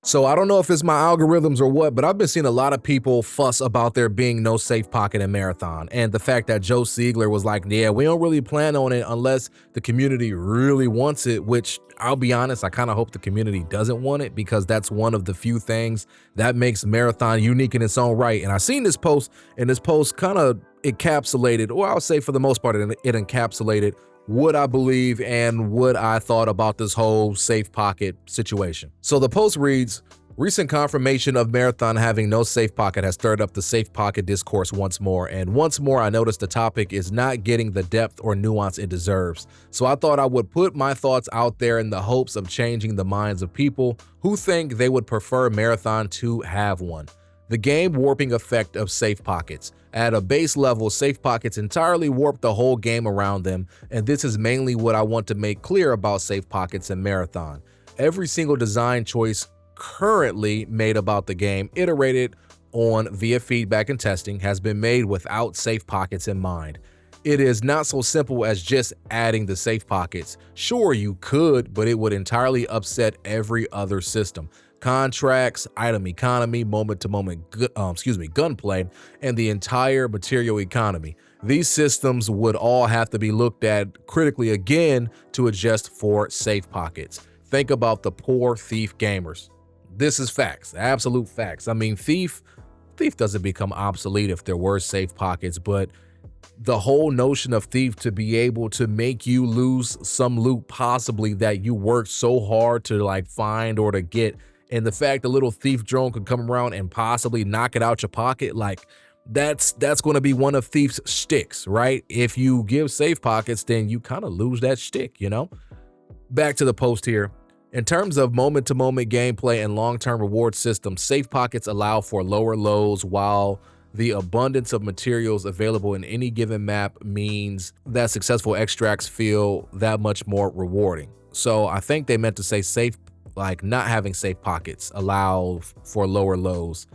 So I don't know if it's my algorithms or what, but I've been seeing a lot of people fuss about there being no safe pocket in Marathon. And the fact that Joe Siegler was like, yeah, we don't really plan on it unless the community really wants it, which I'll be honest, I kind of hope the community doesn't want it, because that's one of the few things that makes Marathon unique in its own right. And I seen this post, and this post kind of encapsulated, or I'll say for the most part, it encapsulated what I believe and what I thought about this whole safe pocket situation. So the post reads, recent confirmation of Marathon having no safe pocket has stirred up the safe pocket discourse once more. And once more, I noticed the topic is not getting the depth or nuance it deserves. So I thought I would put my thoughts out there in the hopes of changing the minds of people who think they would prefer Marathon to have one. The game warping effect of safe pockets. At a base level, safe pockets entirely warp the whole game around them, and this is mainly what I want to make clear about safe pockets in Marathon. Every single design choice currently made about the game, iterated on via feedback and testing, has been made without safe pockets in mind. It is not so simple as just adding the safe pockets. Sure, you could, but it would entirely upset every other system. Contracts, item economy, moment-to-moment gunplay, and the entire material economy. These systems would all have to be looked at critically again to adjust for safe pockets. Think about the poor Thief gamers. This is facts, absolute facts. I mean, Thief doesn't become obsolete if there were safe pockets, but the whole notion of Thief to be able to make you lose some loot possibly that you worked so hard to like find or to get, and the fact the little Thief drone could come around and possibly knock it out your pocket, like that's going to be one of Thief's shticks, right? If you give safe pockets, then you kind of lose that shtick, you know? Back to the post here. In terms of moment-to-moment gameplay and long-term reward systems, safe pockets allow for lower lows, while the abundance of materials available in any given map means that successful extracts feel that much more rewarding. So I think they meant to say safe, like not having safe pockets allow for lower lows,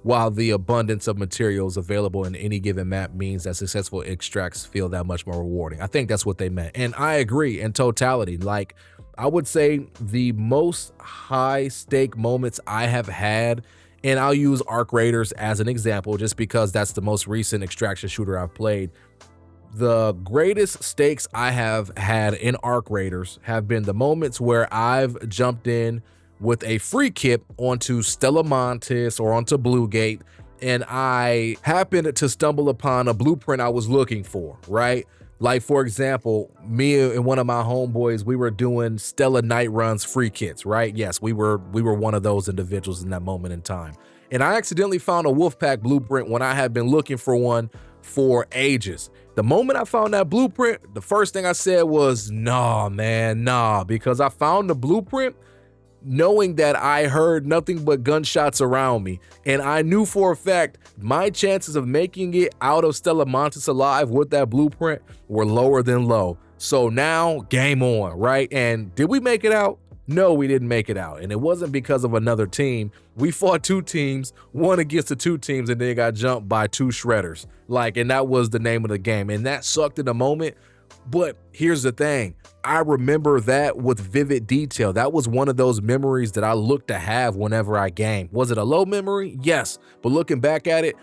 while the abundance of materials available in any given map means that successful extracts feel that much more rewarding. I think that's what they meant. And I agree in totality. Like, I would say the most high stake moments I have had, and I'll use Arc Raiders as an example just because that's the most recent extraction shooter I've played. The greatest stakes I have had in Arc Raiders have been the moments where I've jumped in with a free kit onto Stella Montis or onto Blue Gate, and I happened to stumble upon a blueprint I was looking for, right? Like, for example, me and one of my homeboys, we were doing Stella Night Runs free kits, right? Yes, we were one of those individuals in that moment in time. And I accidentally found a Wolfpack blueprint when I had been looking for one for ages. The moment I found that blueprint, the first thing I said was, nah, man, nah, because I found the blueprint knowing that I heard nothing but gunshots around me. And I knew for a fact my chances of making it out of Stella Montis alive with that blueprint were lower than low. So now, game on, right? And did we make it out? No, we didn't make it out. And it wasn't because of another team. We fought two teams, one against the two teams, and then got jumped by two shredders. Like, and that was the name of the game. And that sucked in the moment. But here's the thing. I remember that with vivid detail. That was one of those memories that I look to have whenever I game. Was it a low memory? Yes. But looking back at it,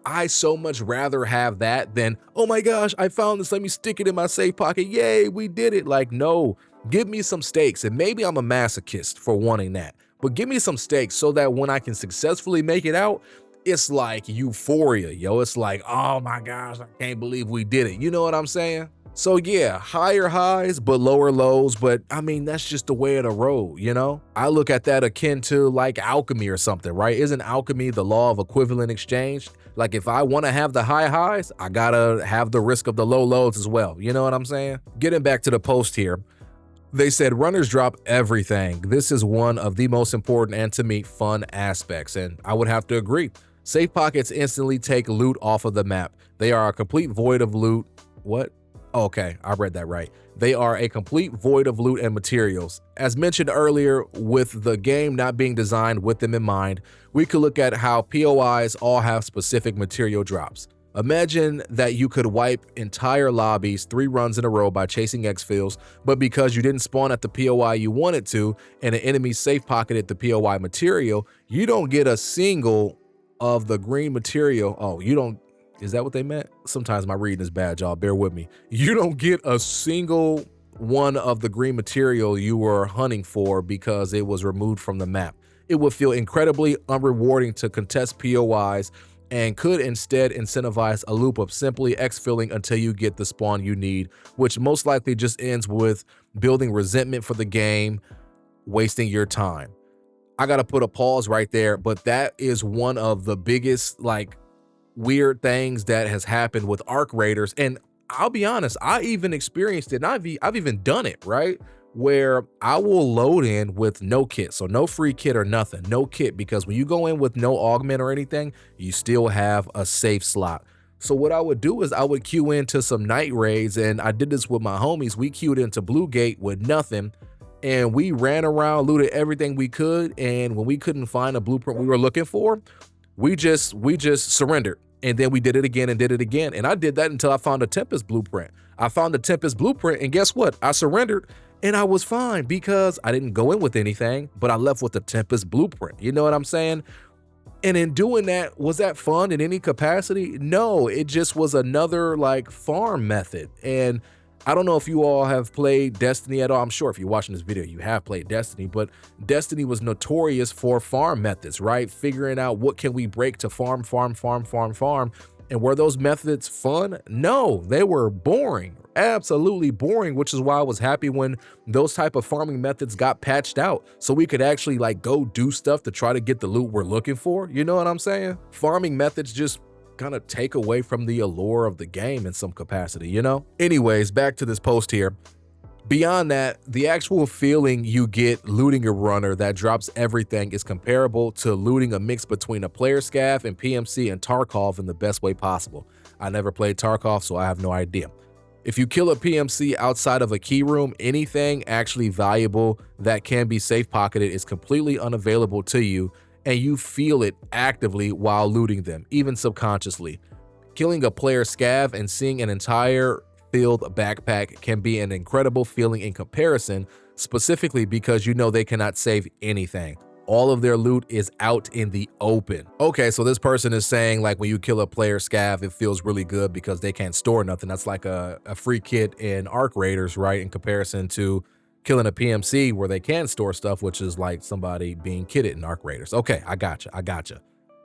I so much rather have that than, oh my gosh, I found this, let me stick it in my safe pocket. Yay, we did it. Like, no, give me some stakes. And maybe I'm a masochist for wanting that, but give me some stakes so that when I can successfully make it out, it's like euphoria, yo. It's like, oh my gosh, I can't believe we did it. You know what I'm saying? So yeah, higher highs, but lower lows. But I mean, that's just the way of the road, you know? I look at that akin to like alchemy or something, right? Isn't alchemy the law of equivalent exchange? Like, if I want to have the high highs, I gotta have the risk of the low lows as well. You know what I'm saying? Getting back to the post here. They said runners drop everything. This is one of the most important and, to me, fun aspects. And I would have to agree. Safe pockets instantly take loot off of the map. They are a complete void of loot. What? Okay, I read that right. They are a complete void of loot and materials. As mentioned earlier, with the game not being designed with them in mind, we could look at how POIs all have specific material drops. Imagine that you could wipe entire lobbies 3 runs in a row by chasing exfils, but because you didn't spawn at the POI you wanted to and an enemy safe pocketed the POI material, you don't get a single of the green material. Oh, you don't. Is that what they meant? Sometimes my reading is bad, y'all. Bear with me. You don't get a single one of the green material you were hunting for because it was removed from the map. It would feel incredibly unrewarding to contest POIs and could instead incentivize a loop of simply exfilling until you get the spawn you need, which most likely just ends with building resentment for the game, wasting your time. I gotta put a pause right there, but that is one of the biggest like weird things that has happened with arc raiders. And I'll be honest, I even experienced it, and I've even done it, right? Where I will load in with no kit, so no free kit or nothing, no kit, because when you go in with no augment or anything, you still have a safe slot. So what I would do is I would queue into some night raids, and I did this with my homies. We queued into Blue Gate with nothing, and we ran around, looted everything we could, and when we couldn't find a blueprint we were looking for, we just surrendered. And then we did it again and did it again. And I did that until I found a Tempest blueprint. I found the Tempest blueprint, and guess what? I surrendered and I was fine because I didn't go in with anything, but I left with the Tempest blueprint. You know what I'm saying? And in doing that, was that fun in any capacity? No, it just was another like farm method. And I don't know if you all have played Destiny at all. I'm sure if you're watching this video, you have played Destiny, but Destiny was notorious for farm methods, right? Figuring out what can we break to farm. And were those methods fun? No, they were boring, absolutely boring, which is why I was happy when those type of farming methods got patched out so we could actually like go do stuff to try to get the loot we're looking for. You know what I'm saying? Farming methods just kind of take away from the allure of the game in some capacity, you know? Anyways, back to this post here. Beyond that, the actual feeling you get looting a runner that drops everything is comparable to looting a mix between a player scav and PMC and Tarkov in the best way possible. I never played Tarkov, so I have no idea. If you kill a PMC outside of a key room, anything actually valuable that can be safe pocketed is completely unavailable to you, and you feel it actively while looting them, even subconsciously. Killing a player scav and seeing an entire filled backpack can be an incredible feeling in comparison, specifically because you know they cannot save anything. All of their loot is out in the open. Okay, so this person is saying like when you kill a player scav, it feels really good because they can't store nothing. That's like a free kit in Arc Raiders, right? In comparison to killing a PMC where they can store stuff, which is like somebody being kitted in Arc Raiders. Okay, I gotcha.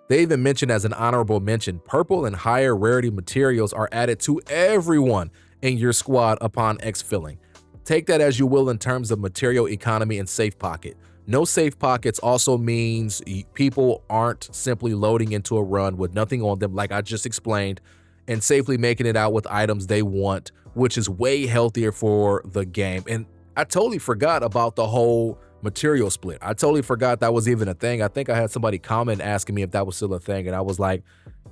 They even mentioned as an honorable mention, purple and higher rarity materials are added to everyone in your squad upon exfilling. Take that as you will in terms of material economy and safe pocket. No safe pockets also means people aren't simply loading into a run with nothing on them, like I just explained, and safely making it out with items they want, which is way healthier for the game. And I totally forgot about the whole material split. I totally forgot that was even a thing. I think I had somebody comment asking me if that was still a thing, and I was like,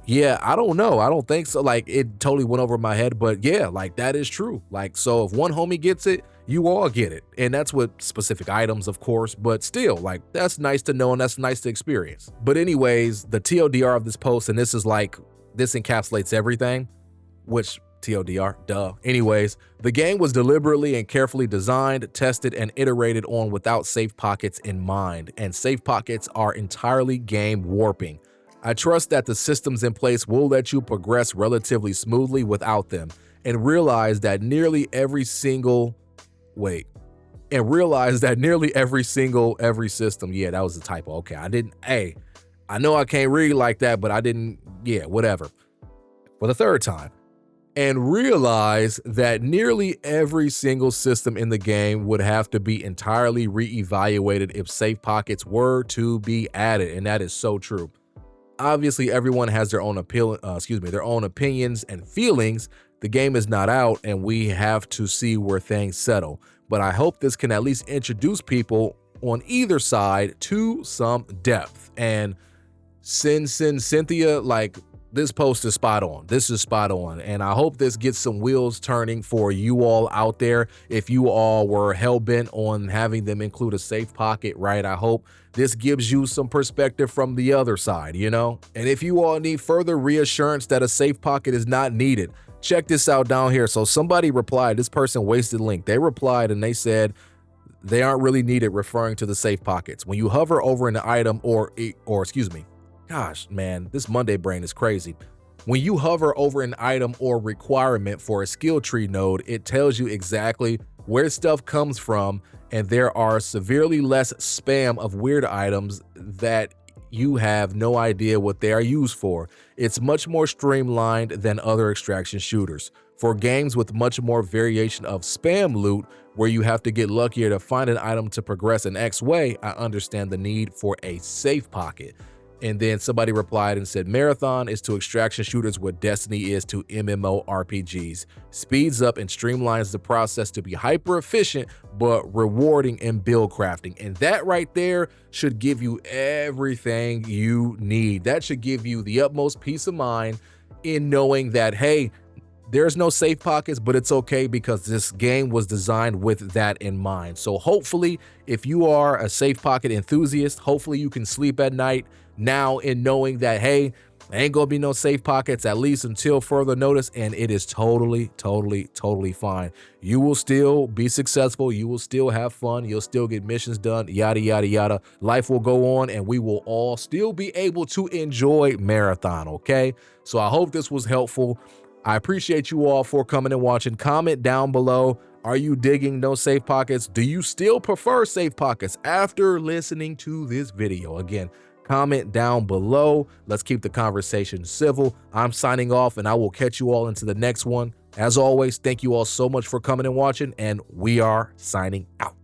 yeah, I don't know. I don't think so. Like, it totally went over my head, but yeah, like that is true. Like, so if one homie gets it, you all get it. And that's with specific items, of course, but still, like, that's nice to know and that's nice to experience. But anyways, the TLDR of this post, and this is like, this encapsulates everything, which TLDR, duh. Anyways, the game was deliberately and carefully designed, tested, and iterated on without safe pockets in mind, and safe pockets are entirely game warping. I trust that the systems in place will let you progress relatively smoothly without them, and realize that nearly every system, yeah, that was a typo. Okay, I know I can't read like that, but I didn't, yeah, whatever. For the third time. And realize that nearly every single system in the game would have to be entirely reevaluated if safe pockets were to be added, and that is so true. Obviously, everyone has their own opinions and feelings. The game is not out, and we have to see where things settle. But I hope this can at least introduce people on either side to some depth. And Cynthia, like, this post is spot on. This is spot on. And I hope this gets some wheels turning for you all out there. If you all were hell-bent on having them include a safe pocket, right? I hope this gives you some perspective from the other side, you know? And if you all need further reassurance that a safe pocket is not needed, check this out down here. So somebody replied, this person wasted link. They replied and they said they aren't really needed, referring to the safe pockets. When you hover over an item or excuse me, gosh, man, this Monday brain is crazy. When you hover over an item or requirement for a skill tree node, it tells you exactly where stuff comes from, and there are severely less spam of weird items that you have no idea what they are used for. It's much more streamlined than other extraction shooters. For games with much more variation of spam loot, where you have to get luckier to find an item to progress in X way, I understand the need for a safe pocket. And then somebody replied and said, Marathon is to extraction shooters what Destiny is to MMORPGs. Speeds up and streamlines the process to be hyper efficient, but rewarding in build crafting. And that right there should give you everything you need. That should give you the utmost peace of mind in knowing that, hey, there's no safe pockets, but it's okay because this game was designed with that in mind. So hopefully, if you are a safe pocket enthusiast, hopefully you can sleep at night now in knowing that, hey, there ain't gonna be no safe pockets, at least until further notice, and it is totally fine. You will still be successful, you will still have fun, you'll still get missions done, yada, yada, yada. Life will go on, and we will all still be able to enjoy Marathon, okay? So I hope this was helpful. I appreciate you all for coming and watching. Comment down below. Are you digging no safe pockets? Do you still prefer safe pockets after listening to this video? Again, comment down below. Let's keep the conversation civil. I'm signing off, and I will catch you all into the next one. As always, thank you all so much for coming and watching, and we are signing out.